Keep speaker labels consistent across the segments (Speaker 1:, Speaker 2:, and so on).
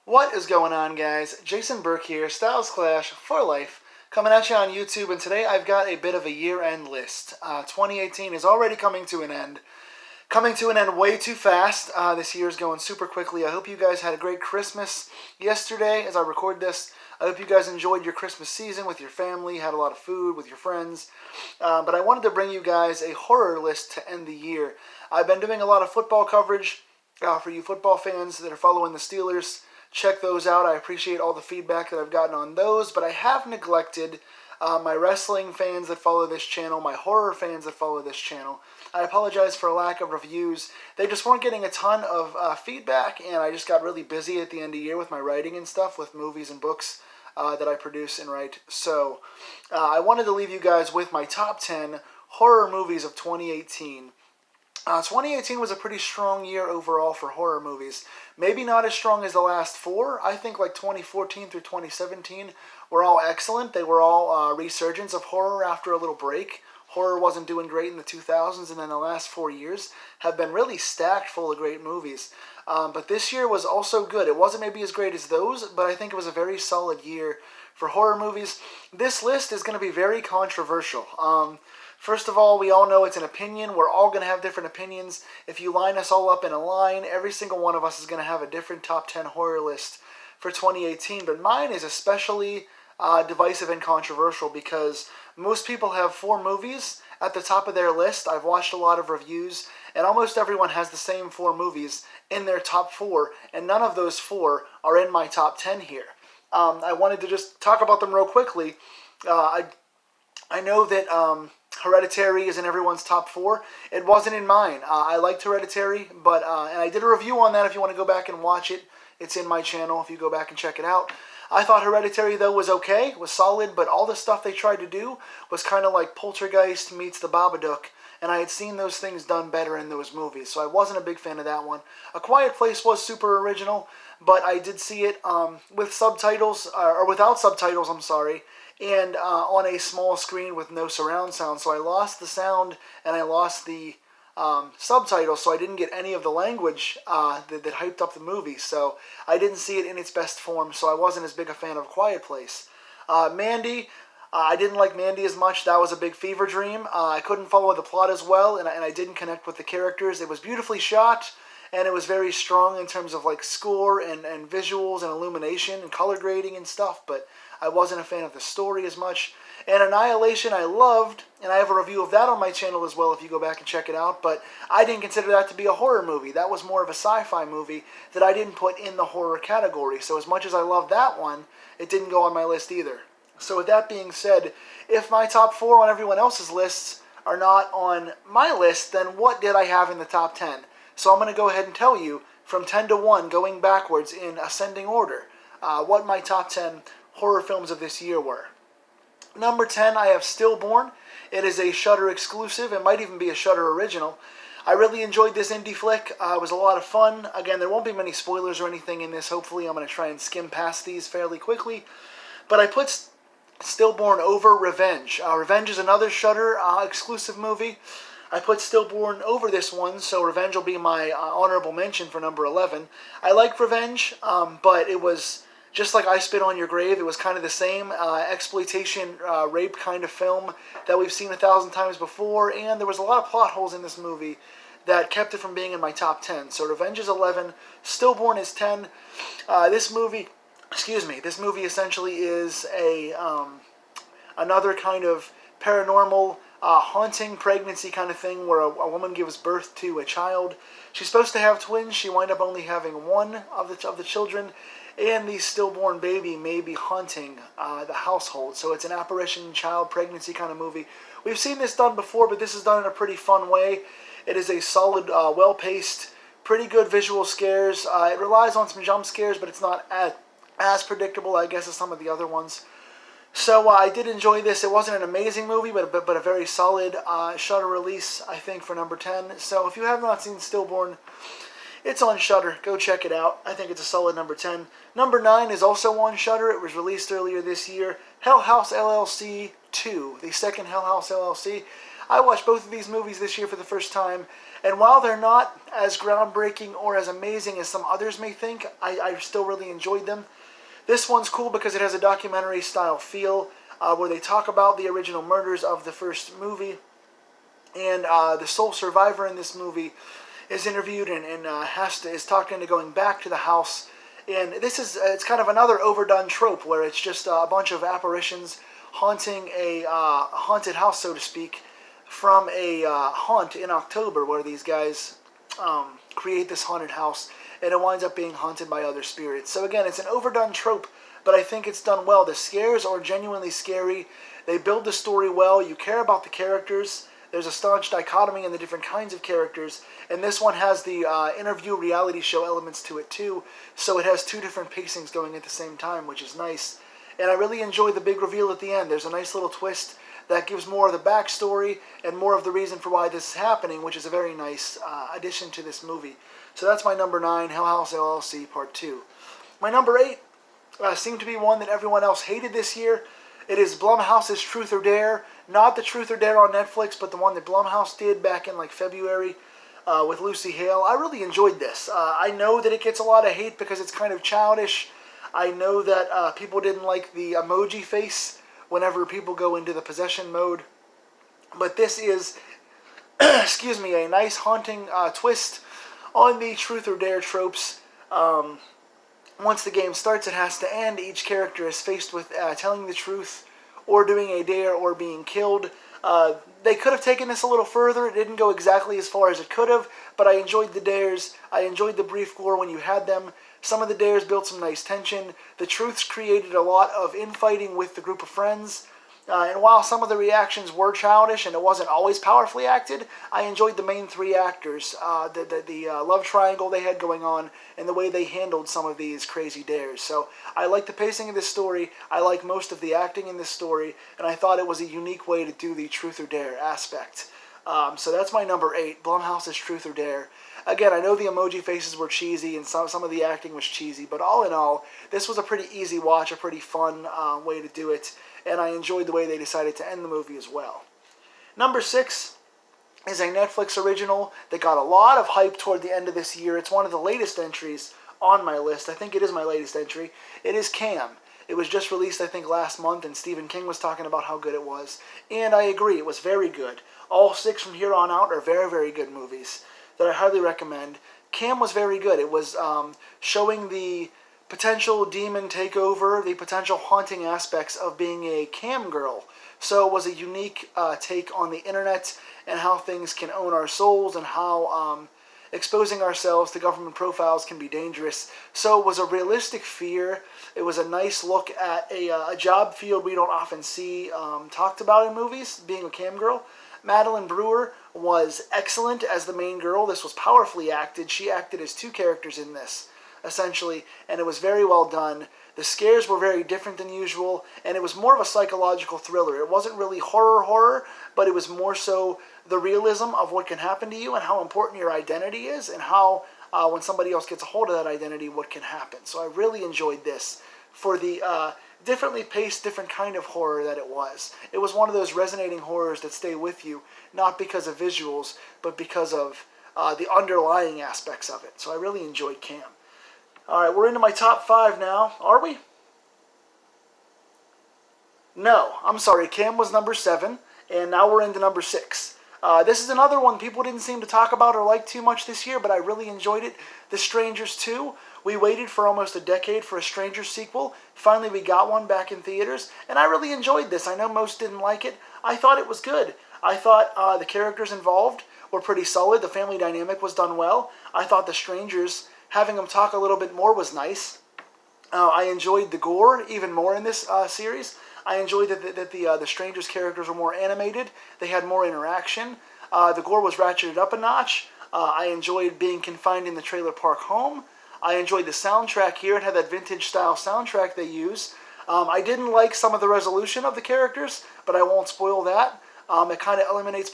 Speaker 1: What is going on, guys? Jason Burke here, Styles Clash for life, coming at you on YouTube, and today I've got a bit of a year-end list. 2018 is already coming to an end way too fast. This year is going super quickly. I hope you guys had a great Christmas yesterday as I record this. I hope you guys enjoyed your Christmas season with your family, had a lot of food with your friends. But I wanted to bring you guys a horror list to end the year. I've been doing a lot of football coverage for you football fans that are following the Steelers. Check those out. I appreciate all the feedback that I've gotten on those, but I have neglected my wrestling fans that follow this channel, my horror fans that follow this channel. I apologize for a lack of reviews. They just weren't getting a ton of feedback, and I just got really busy at the end of the year with my writing and stuff, with movies and books that I produce and write. So I wanted to leave you guys with my top 10 horror movies of 2018. 2018 was a pretty strong year overall for horror movies. Maybe not as strong as the last four. I think like 2014 through 2017 were all excellent. They were all resurgence of horror after a little break. Horror wasn't doing great in the 2000s, and then the last 4 years have been really stacked full of great movies. But this year was also good. It wasn't maybe as great as those, but I think it was a very solid year for horror movies. This list is going to be very controversial. First of all, we all know it's an opinion. We're all going to have different opinions. If you line us all up in a line, every single one of us is going to have a different top 10 horror list for 2018. But mine is especially divisive and controversial because most people have four movies at the top of their list. I've watched a lot of reviews, and almost everyone has the same four movies in their top four, and none of those four are in my top 10 here. I wanted to just talk about them real quickly. I know that Hereditary is in everyone's top four. It wasn't in mine. I liked Hereditary, but and I did a review on that if you want to go back and watch it. It's in my channel if you go back and check it out. I thought Hereditary, though, was okay, was solid, but all the stuff they tried to do was kind of like Poltergeist meets The Babadook, and I had seen those things done better in those movies, so I wasn't a big fan of that one. A Quiet Place was super original, but I did see it with subtitles, or without subtitles, I'm sorry, and on a small screen with no surround sound, so I lost the sound and I lost the subtitles, so I didn't get any of the language that hyped up the movie, so I didn't see it in its best form, so I wasn't as big a fan of Quiet Place. Mandy, I didn't like Mandy as much. That was a big fever dream. I couldn't follow the plot as well, and I didn't connect with the characters. It was beautifully shot, and it was very strong in terms of like score and visuals and illumination and color grading and stuff, but I wasn't a fan of the story as much. And Annihilation I loved, and I have a review of that on my channel as well if you go back and check it out, but I didn't consider that to be a horror movie. That was more of a sci-fi movie that I didn't put in the horror category, so as much as I loved that one, it didn't go on my list either. So with that being said, if my top four on everyone else's lists are not on my list, then what did I have in the top 10? So I'm going to go ahead and tell you from 10 to 1, going backwards in ascending order, what my top 10 horror films of this year were. Number 10, I have Stillborn. It is a Shudder exclusive. It might even be a Shudder original. I really enjoyed this indie flick. It was a lot of fun. Again, there won't be many spoilers or anything in this. Hopefully, I'm going to try and skim past these fairly quickly. But I put Stillborn over Revenge. Revenge is another Shudder exclusive movie. I put Stillborn over this one, so Revenge will be my honorable mention for number 11. I like Revenge, but it was just like I Spit on Your Grave. It was kind of the same exploitation, rape kind of film that we've seen 1,000 times before, and there was a lot of plot holes in this movie that kept it from being in my top 10. So Revenge is 11, Stillborn is 10. This movie essentially is another kind of paranormal haunting pregnancy kind of thing where a woman gives birth to a child. She's supposed to have twins. She wind up only having one of the children, and the stillborn baby may be haunting the household. So it's an apparition child pregnancy kind of movie. We've seen this done before, but this is done in a pretty fun way. It is a solid, well-paced, pretty good visual scares. It relies on some jump scares, but it's not as predictable, I guess, as some of the other ones. So I did enjoy this. It wasn't an amazing movie, but a very solid Shudder release, I think, for number 10. So if you have not seen Stillborn, it's on Shudder. Go check it out. I think it's a solid number 10. Number 9 is also on Shudder. It was released earlier this year. Hell House LLC 2, the second Hell House LLC. I watched both of these movies this year for the first time, and while they're not as groundbreaking or as amazing as some others may think, I still really enjoyed them. This one's cool because it has a documentary-style feel, where they talk about the original murders of the first movie, and the sole survivor in this movie is interviewed and is talking to going back to the house. And this is it's kind of another overdone trope where it's just a bunch of apparitions haunting a haunted house, so to speak, from a haunt in October, where these guys create this haunted house, and it winds up being haunted by other spirits. So again, it's an overdone trope, but I think it's done well. The scares are genuinely scary. They build the story well. You care about the characters. There's a staunch dichotomy in the different kinds of characters, and this one has the interview reality show elements to it too, so it has two different pacings going at the same time, which is nice. And I really enjoy the big reveal at the end. There's a nice little twist that gives more of the backstory and more of the reason for why this is happening, which is a very nice addition to this movie. So that's my number 9, Hell House LLC Part 2. My number 8 seemed to be one that everyone else hated this year. It is Blumhouse's Truth or Dare. Not the Truth or Dare on Netflix, but the one that Blumhouse did back in like February with Lucy Hale. I really enjoyed this. I know that it gets a lot of hate because it's kind of childish. I know that people didn't like the emoji face whenever people go into the possession mode. But this is, excuse me, a nice haunting twist on the Truth or Dare tropes. Once the game starts, it has to end. Each character is faced with telling the truth or doing a dare or being killed. They could have taken this a little further. It didn't go exactly as far as it could have, but I enjoyed the dares. I enjoyed the brief gore when you had them. Some of the dares built some nice tension. The truths created a lot of infighting with the group of friends. And while some of the reactions were childish and it wasn't always powerfully acted, I enjoyed the main 3 actors, the love triangle they had going on, and the way they handled some of these crazy dares. So I like the pacing of this story, I like most of the acting in this story, and I thought it was a unique way to do the Truth or Dare aspect. So that's my number 8, Blumhouse's Truth or Dare. Again, I know the emoji faces were cheesy and some of the acting was cheesy, but all in all, this was a pretty easy watch, a pretty fun way to do it, and I enjoyed the way they decided to end the movie as well. Number 6 is a Netflix original that got a lot of hype toward the end of this year. It's one of the latest entries on my list. I think it is my latest entry. It is Cam. It was just released, I think, last month, and Stephen King was talking about how good it was. And I agree, it was very good. All 6 from here on out are very, very good movies that I highly recommend. Cam was very good. It was showing the potential demon takeover, the potential haunting aspects of being a cam girl. So it was a unique take on the internet and how things can own our souls and how exposing ourselves to government profiles can be dangerous. So it was a realistic fear. It was a nice look at a job field we don't often see talked about in movies, being a cam girl. Madeline Brewer was excellent as the main girl. This was powerfully acted. She acted as 2 characters in this, essentially, and it was very well done. The scares were very different than usual, and it was more of a psychological thriller. It wasn't really horror, but it was more so the realism of what can happen to you and how important your identity is, and how when somebody else gets a hold of that identity, what can happen. So I really enjoyed this for the differently paced, different kind of horror that it was. It was one of those resonating horrors that stay with you, not because of visuals, but because of the underlying aspects of it. So I really enjoyed Cam. Alright, we're into my top 5 now. Are we? No, I'm sorry. Cam was number 7, and now we're into number 6. This is another one people didn't seem to talk about or like too much this year, but I really enjoyed it. The Strangers 2. We waited for almost a decade for a Strangers sequel. Finally, we got one back in theaters, and I really enjoyed this. I know most didn't like it. I thought it was good. I thought the characters involved were pretty solid. The family dynamic was done well. I thought the Strangers, having them talk a little bit more, was nice. I enjoyed the gore even more in this series. I enjoyed that the Strangers characters were more animated. They had more interaction. The gore was ratcheted up a notch. I enjoyed being confined in the trailer park home. I enjoyed the soundtrack here. It had that vintage style soundtrack they use. I didn't like some of the resolution of the characters, but I won't spoil that. It kind of eliminates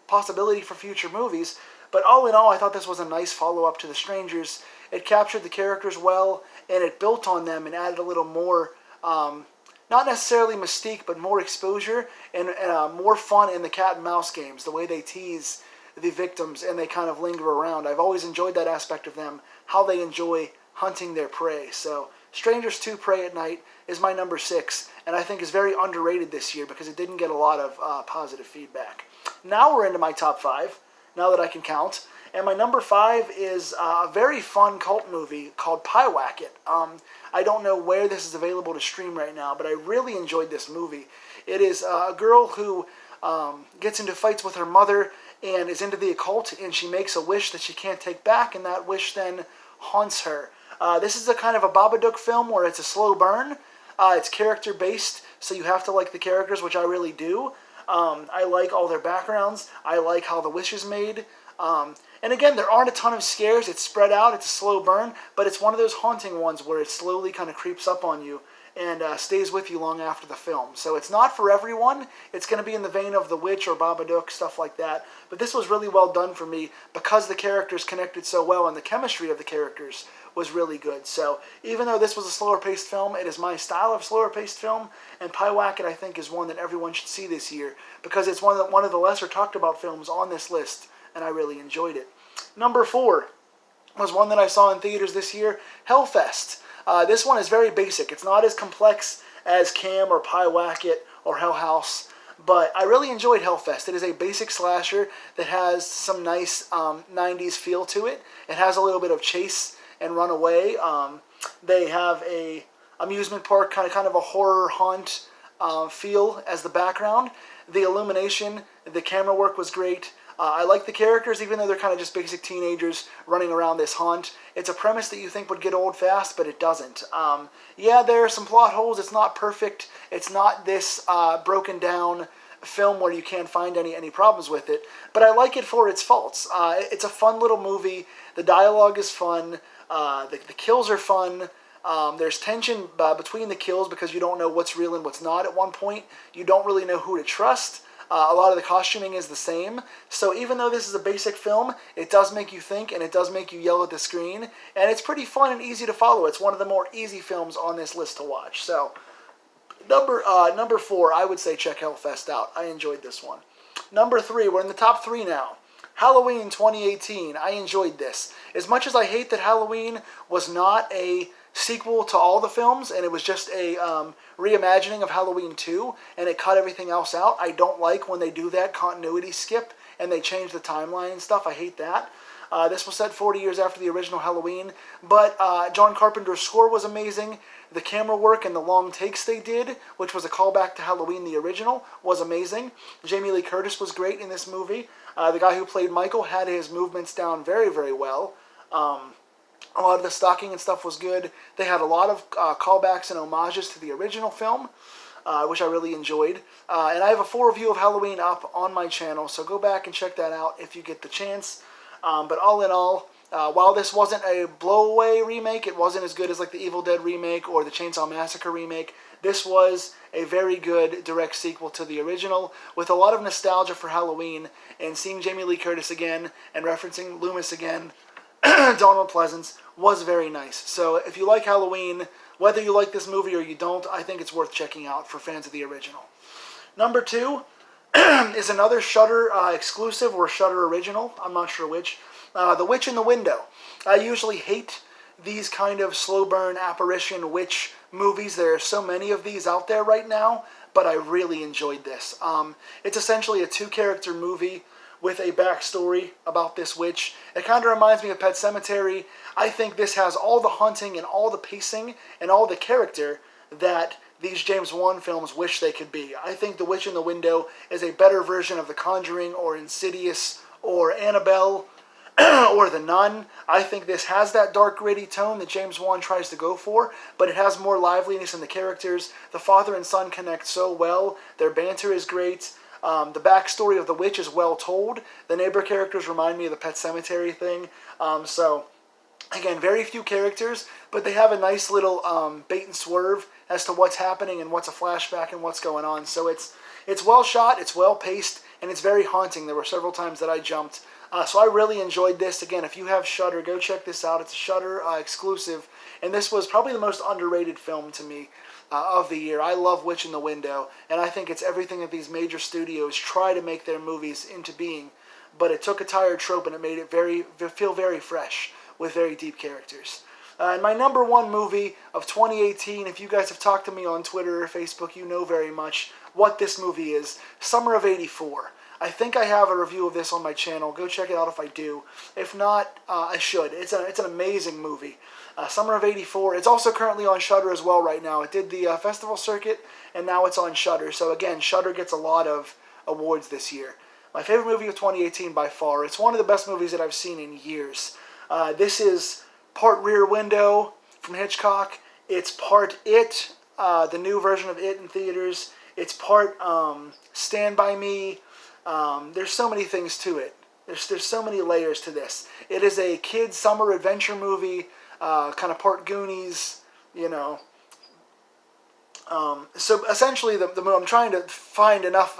Speaker 1: possibility for future movies. But all in all, I thought this was a nice follow-up to The Strangers. It captured the characters well, and it built on them and added a little more, not not necessarily mystique, but more exposure and more fun in the cat and mouse games, the way they tease the victims and they kind of linger around. I've always enjoyed that aspect of them, how they enjoy hunting their prey. So Strangers 2 Prey at Night is my number 6, and I think is very underrated this year because it didn't get a lot of positive feedback. Now we're into my top 5, now that I can count. And my number 5 is a very fun cult movie called Pyewacket. I don't know where this is available to stream right now, but I really enjoyed this movie. It is a girl who gets into fights with her mother and is into the occult, and she makes a wish that she can't take back, and that wish then haunts her. This is a kind of a Babadook film where it's a slow burn. It's character-based, so you have to like the characters, which I really do. I like all their backgrounds. I like how the wish is made. And again, there aren't a ton of scares. It's spread out. It's a slow burn, but it's one of those haunting ones where it slowly kind of creeps up on you and stays with you long after the film. So it's not for everyone. It's going to be in the vein of The Witch or Babadook, stuff like that. But this was really well done for me because the characters connected so well and the chemistry of the characters was really good. So even though this was a slower-paced film, it is my style of slower-paced film, and Pyewacket, I think, is one that everyone should see this year because it's one of the lesser talked-about films on this list, and I really enjoyed it. Number 4 was one that I saw in theaters this year, Hellfest. This one is very basic. It's not as complex as Cam or Pyewacket or Hell House, but I really enjoyed Hellfest. It is a basic slasher that has some nice 90s feel to it. It has a little bit of chase and run away. They have a amusement park, kind of a horror haunt feel as the background. The illumination, the camera work was great. I like the characters, even though they're kind of just basic teenagers running around this haunt. It's a premise that you think would get old fast, but it doesn't. Yeah, there are some plot holes. It's not perfect. It's not this broken down film where you can't find any problems with it, but I like it for its faults. It's a fun little movie. The dialogue is fun. The kills are fun. There's tension between the kills because you don't know what's real and what's not at one point. You don't really know who to trust. A lot of the costuming is the same. So even though this is a basic film, it does make you think and it does make you yell at the screen. And it's pretty fun and easy to follow. It's one of the more easy films on this list to watch. So number 4, I would say check Hellfest out. I enjoyed this one. Number 3, we're in the top 3 now. Halloween 2018. I enjoyed this. As much as I hate that Halloween was not a sequel to all the films and it was just a reimagining of Halloween 2 and it cut everything else out, I don't like when they do that continuity skip and they change the timeline and stuff. I hate that. This was set 40 years after the original Halloween, but John Carpenter's score was amazing. The camera work and the long takes they did, which was a callback to Halloween the original, was amazing. Jamie Lee Curtis was great in this movie. The guy who played Michael had his movements down very, very well. A lot of the stocking and stuff was good. They had a lot of callbacks and homages to the original film, which I really enjoyed. And I have a full review of Halloween up on my channel, so go back and check that out if you get the chance. But all in all, while this wasn't a blowaway remake, it wasn't as good as like the Evil Dead remake or the Chainsaw Massacre remake. This was a very good direct sequel to the original with a lot of nostalgia for Halloween, and seeing Jamie Lee Curtis again and referencing Loomis again, Donald Pleasance, was very nice. So if you like Halloween, whether you like this movie or you don't, I think it's worth checking out for fans of the original. Number 2 is another Shudder exclusive or Shudder original. I'm not sure which. The Witch in the Window. I usually hate these kind of slow burn apparition witch movies. There are so many of these out there right now, but I really enjoyed this. It's essentially a 2-character movie with a backstory about this witch. It kind of reminds me of Pet Sematary. I think this has all the hunting and all the pacing and all the character that these James Wan films wish they could be. I think The Witch in the Window is a better version of The Conjuring or Insidious or Annabelle or The Nun. I think this has that dark, gritty tone that James Wan tries to go for, but it has more liveliness in the characters. The father and son connect so well. Their banter is great. The backstory of the witch is well told. The neighbor characters remind me of the Pet Sematary thing. So, again, very few characters, but they have a nice little bait and swerve as to what's happening and what's a flashback and what's going on. So it's well shot, it's well paced, and it's very haunting. There were several times that I jumped. So I really enjoyed this. Again, if you have Shudder, go check this out. It's a Shudder exclusive, and this was probably the most underrated film to me of the year. I love Witch in the Window, and I think it's everything that these major studios try to make their movies into being, but it took a tired trope and it made it feel very fresh with very deep characters. And my number one movie of 2018, if you guys have talked to me on Twitter or Facebook, you know very much what this movie is. Summer of '84. I think I have a review of this on my channel. Go check it out if I do. If not, I should. It's an amazing movie. Summer of '84. It's also currently on Shudder as well right now. It did the festival circuit, and now it's on Shudder. So again, Shudder gets a lot of awards this year. My favorite movie of 2018 by far. It's one of the best movies that I've seen in years. This is part Rear Window from Hitchcock. It's part It, the new version of It in theaters. It's part Stand By Me. There's so many things to it. There's so many layers to this. It is a kid's summer adventure movie, kind of part Goonies, you know. So essentially, I'm trying to find enough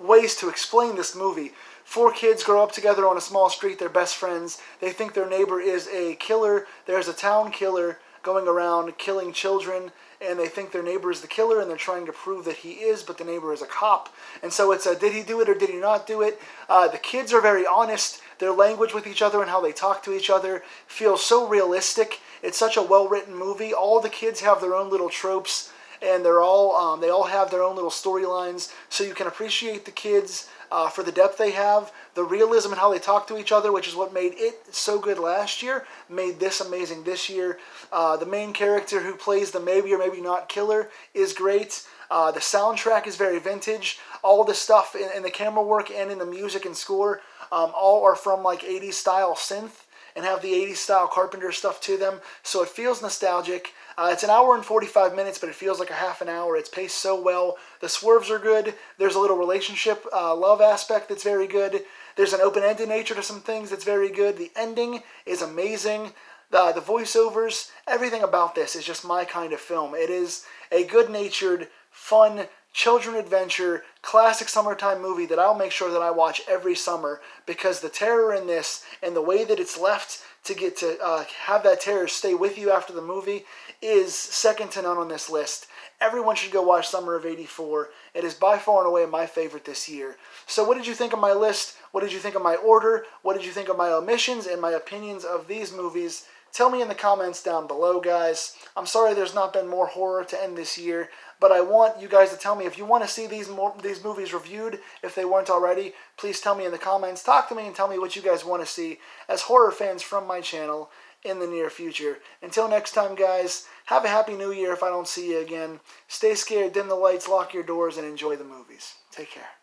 Speaker 1: ways to explain this movie. 4 kids grow up together on a small street. They're best friends. They think their neighbor is a killer. There's a town killer going around killing children, and they think their neighbor is the killer, and they're trying to prove that he is, but the neighbor is a cop. And so it's did he do it or did he not do it? The kids are very honest. Their language with each other and how they talk to each other feels so realistic. It's such a well-written movie. All the kids have their own little tropes, and they all have their own little storylines, so you can appreciate the kids for the depth they have, the realism and how they talk to each other, which is what made it so good last year, made this amazing this year. The main character who plays the maybe or maybe not killer is great. The soundtrack is very vintage. All the stuff in the camera work and in the music and score, all are from like 80s style synth and have the 80s style Carpenter stuff to them, so it feels nostalgic. It's an hour and 45 minutes, but it feels like a half an hour. It's paced so well. The swerves are good. There's a little relationship love aspect that's very good. There's an open-ended nature to some things that's very good. The ending is amazing. The voiceovers, everything about this is just my kind of film. It is a good-natured, fun, children adventure, classic summertime movie that I'll make sure that I watch every summer, because the terror in this and the way that it's left to get to have that terror stay with you after the movie is second to none on this list. Everyone should go watch Summer of '84. It is by far and away my favorite this year. So what did you think of my list? What did you think of my order? What did you think of my omissions and my opinions of these movies? Tell me in the comments down below, guys. I'm sorry there's not been more horror to end this year, but I want you guys to tell me if you want to see these movies reviewed, if they weren't already. Please tell me in the comments. Talk to me and tell me what you guys want to see as horror fans from my channel in the near future. Until next time, guys, have a happy new year if I don't see you again. Stay scared, dim the lights, lock your doors, and enjoy the movies. Take care.